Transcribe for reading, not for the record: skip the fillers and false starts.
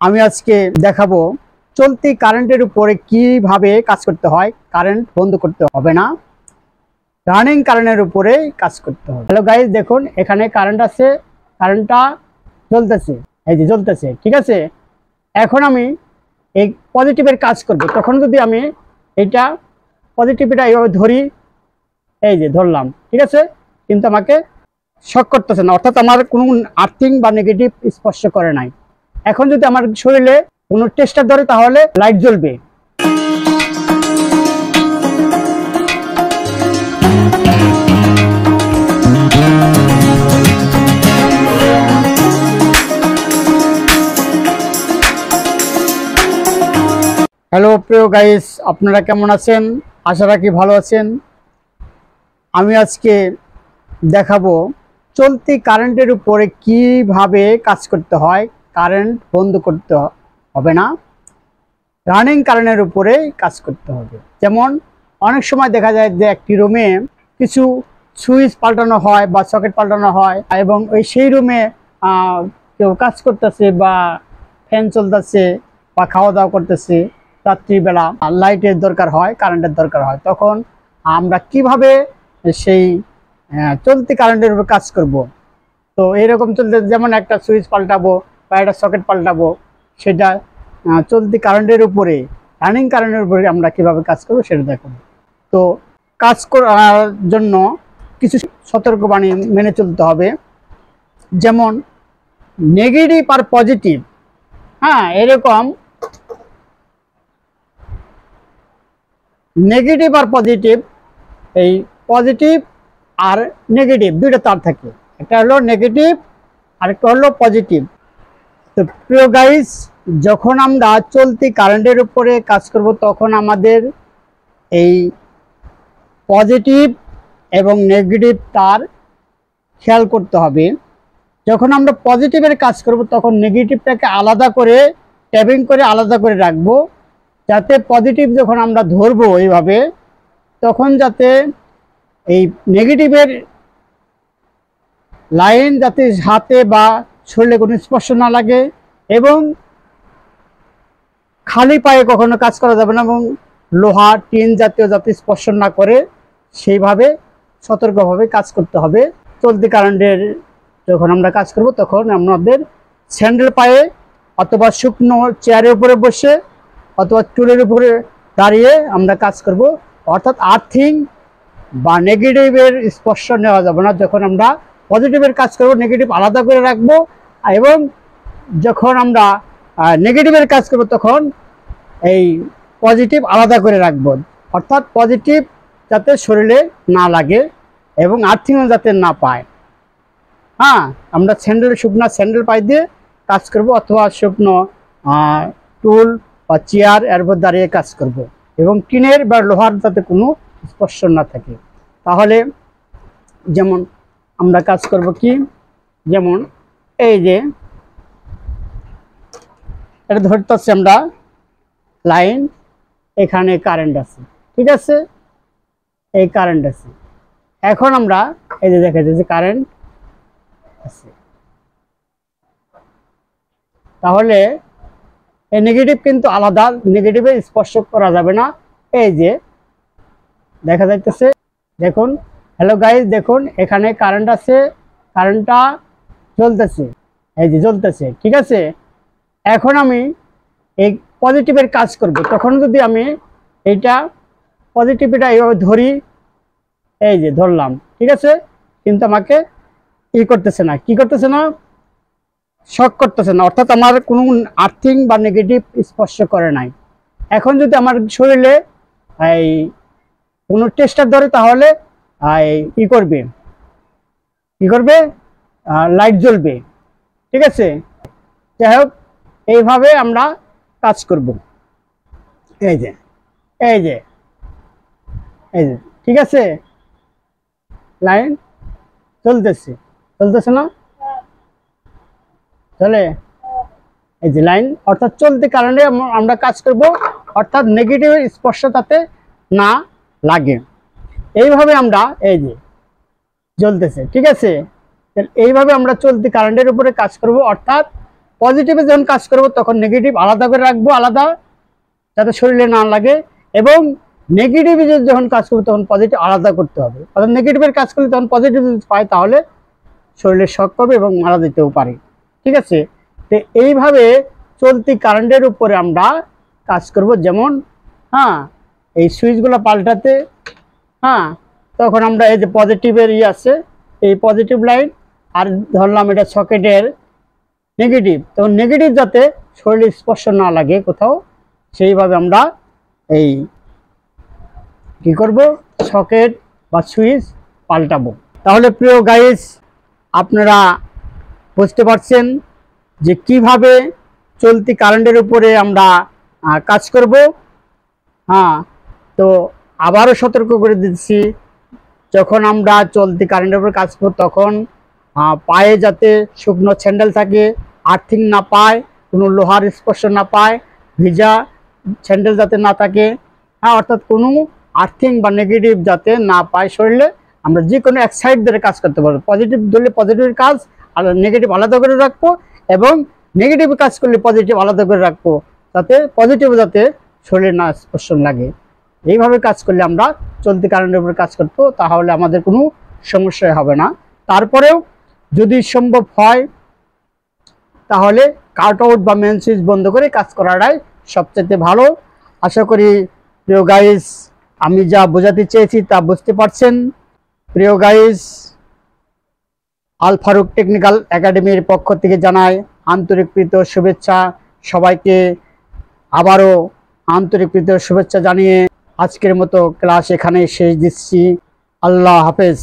আমি আজকে দেখাবো চলতি কারেন্টের উপরে কিভাবে কাজ করতে হয়। কারেন্ট বন্ধ করতে হবে না, রানিং কারেন্টের উপরে কাজ করতে হবে। হ্যালো গাইস, দেখুন এখানে কারেন্ট আছে, কারেন্টটা জ্বলতেছে, এই যে জ্বলতেছে, ঠিক আছে। এখন আমি এই পজিটিভের কাজ করব, তখন যদি আমি এটা পজিটিভটা এইভাবে ধরি, এই যে ধরলাম, ঠিক আছে, কিন্তু আমাকে শক করতেছে না, অর্থাৎ আমার কোনো আর্থিং বা নেগেটিভ স্পর্শ করে নাই। এখন যদি আমার শরীরে কোনো টেস্টার ধরে তাহলে লাইট জ্বলবে। হ্যালো প্রিয় গাইস, আপনারা কেমন আছেন? আশা রাখি ভালো আছেন। আমি আজকে দেখাবো চলতি কারেন্টের উপরে কিভাবে কাজ করতে হয়। কারেন্ট বন্ধ করতে হবে না, রানিং কারেন্টের উপরে কাজ করতে হবে। যেমন অনেক সময় দেখা যায় যে একটি রুমে কিছু সুইচ পাল্টানো হয় বা সকেট পাল্টানো হয়, এবং সেই রুমে কেউ কাজ করতেছে বা ফ্যান চলতেছে বা খাওয়া দাওয়া করতেছে, রাত্রিবেলা লাইটের দরকার হয়, কারেন্টের দরকার হয়। তখন আমরা কিভাবে সেই চলতি কারেন্টের উপর কাজ করব। তো এইরকম চলতে, যেমন একটা সুইচ পাল্টাবো বা একটা সকেট পাল্টাবো, সেটা চলতি কারেন্টের উপরে, রানিং কারেন্টের উপরে আমরা কিভাবে কাজ করবো সেটা দেখুন। তো কাজ করার জন্য কিছু সতর্কবাণী মেনে চলতে হবে, যেমন নেগেটিভ আর পজিটিভ। এরকম নেগেটিভ আর পজিটিভ, এই পজিটিভ আর নেগেটিভ দুইটা তার থাকে, একটা হলো নেগেটিভ আর একটা হলো পজিটিভ। তো প্রিয় গাইস, যখন আমরা চলতি কারেন্টের উপরে কাজ করব তখন আমাদের এই পজিটিভ এবং নেগেটিভ তার খেয়াল করতে হবে। যখন আমরা পজিটিভের কাজ করব তখন নেগেটিভটাকে আলাদা করে ট্যাপিং করে আলাদা করে রাখবো, যাতে পজিটিভ যখন আমরা ধরবো এইভাবে, তখন যাতে এই নেগেটিভের লাইন যাতে হাতে বা শরীরে কোনো স্পর্শ না লাগে, এবং খালি পায়ে কখনো কাজ করা যাবে না, এবং লোহা টিন জাতীয় যাতে স্পর্শ না করে সেইভাবে সতর্কভাবে কাজ করতে হবে। চলতি কারেন্টের যখন আমরা কাজ করব তখন আমাদের স্যান্ডেল পায়ে অথবা শুকনো চেয়ারের উপরে বসে অথবা টুলের উপরে দাঁড়িয়ে আমরা কাজ করব, অর্থাৎ আর্থিং বা নেগেটিভের স্পর্শ নেওয়া যাবে না। যখন আমরা পজিটিভের কাজ করব নেগেটিভ আলাদা করে রাখবো, এবং যখন আমরা নেগেটিভের কাজ করব তখন এই পজিটিভ আলাদা করে রাখবো, অর্থাৎ পজিটিভ যাতে শরীরে না লাগে এবং আর্থিংও যাতে না পায়। আমরা শুকনো স্যান্ডেল পায়ে দিয়ে কাজ করব, অথবা শুকনো টুল বা চেয়ার এর উপর দাঁড়িয়ে কাজ করব, এবং টিনের বা লোহার যাতে কোনো স্পর্শ না থাকে। তাহলে যেমন আমরা কাজ করব কি, যেমন এই যে এটা ধরতেছি আমরা লাইন, এখানে কারেন্ট আছে, ঠিক আছে, এই কারেন্ট আছে। এখন আমরা এই যে দেখা যায় যে কারেন্ট আছে, তাহলে এই নেগেটিভ কিন্তু আলাদা, নেগেটিভে স্পর্শ করা যাবে না। এই যে দেখা যাইতেছে, দেখুন, হ্যালো গাইস, দেখুন এখানে কারেন্ট আছে, কারেন্টটা জ্বলতেছে, এই যে জ্বলতেছে, ঠিক আছে। এখন আমি এই পজিটিভের কাজ করব, তখন যদি আমি এইটা পজিটিভটা এইভাবে ধরি, এই যে ধরলাম, ঠিক আছে, কিন্তু আমাকে করতেছে না, কি করতেছে না, শক করতেছে না, অর্থাৎ আমার কোনো আর্থিং বা নেগেটিভ স্পর্শ করে নাই। এখন যদি আমার শরীরে এই কোনো টেস্টার ধরে তাহলে করবে লাইট জ্বলবে, ঠিক আছে। যাই হোক, এইভাবে আমরা কাজ করব। এই যে এই যে এই যে ঠিক আছে, লাইন চলতেছে না, চলে, এই যে লাইন, অর্থাৎ চলতি কারণে আমরা কাজ করব, অর্থাৎ নেগেটিভের স্পর্শ তাতে না লাগে। এইভাবে আমরা এই যে জ্বলতেছে, ঠিক আছে, এইভাবে আমরা চলতি কারেন্টের উপরে কাজ করব, অর্থাৎ পজিটিভে যখন কাজ করব তখন নেগেটিভ আলাদা করে রাখবো, আলাদা, যাতে শরীরে না লাগে। এবং নেগেটিভে যখন কাজ করবো তখন পজিটিভ আলাদা করতে হবে। অর্থাৎ নেগেটিভের কাজ করলে তখন পজিটিভ পাই, তাহলে শরীরে শক পাবে এবং মারা যেতেও পারে। ঠিক আছে, তো এইভাবে চলতি কারেন্টের উপরে আমরা কাজ করব। যেমন এই সুইচগুলো পাল্টাতে তখন আমরা এই যে পজিটিভের আছে, এই পজিটিভ লাইন, আর ধরলাম এটা সকেটের নেগেটিভ, তখন নেগেটিভ যাতে শরীরে স্পর্শ না লাগে কোথাও, সেইভাবে আমরা এই কি করব, সকেট বা সুইচ পাল্টাবো। তাহলে প্রিয় গাইস, আপনারা বুঝতে পারছেন যে কিভাবে চলতি কারেন্টের উপরে আমরা কাজ করব। তো আবারও সতর্ক করে দিচ্ছি, যখন আমরা চলতি কারেন্টের উপর কাজ করব তখন পায়ে যাতে শুকনো স্যান্ডেল থাকে, আর্থিং না পায়, কোনো লোহার স্পর্শ না পায়, ভিজা স্যান্ডেল যাতে না থাকে, অর্থাৎ কোনো আর্থিং বা নেগেটিভ যাতে না পায় শরীরে। আমরা যে কোনো এক সাইড ধরে কাজ করতে পারবো। পজিটিভ ধরলে পজিটিভের কাজ, আর নেগেটিভ আলাদা করে রাখবো, এবং নেগেটিভ কাজ করলে পজিটিভ আলাদা করে রাখবো, যাতে পজিটিভ যাতে শরীরে না স্পর্শ লাগে। এইভাবে কাজ করলে আমরা চলতি কারেন্টের উপর কাজ করবো, তাহলে আমাদের কোনো সমস্যা হবে না। তারপরেও যদি সম্ভব হয় তাহলে কাট আউট বা মেন সুইচ বন্ধ করে কাজ করাটাই সবচেয়ে ভালো। আশা করি প্রিয় গাইস আমি যা বোঝাতে চেয়েছি তা বুঝতে পারছেন। প্রিয় গাইস, আল ফারুক টেকনিক্যাল একাডেমির পক্ষ থেকে জানাই আন্তরিকৃত শুভেচ্ছা সবাইকে। আবারও আন্তরিকৃত শুভেচ্ছা জানিয়ে আজকের মতো ক্লাস এখানেই শেষ দিচ্ছি। আল্লাহ হাফেজ।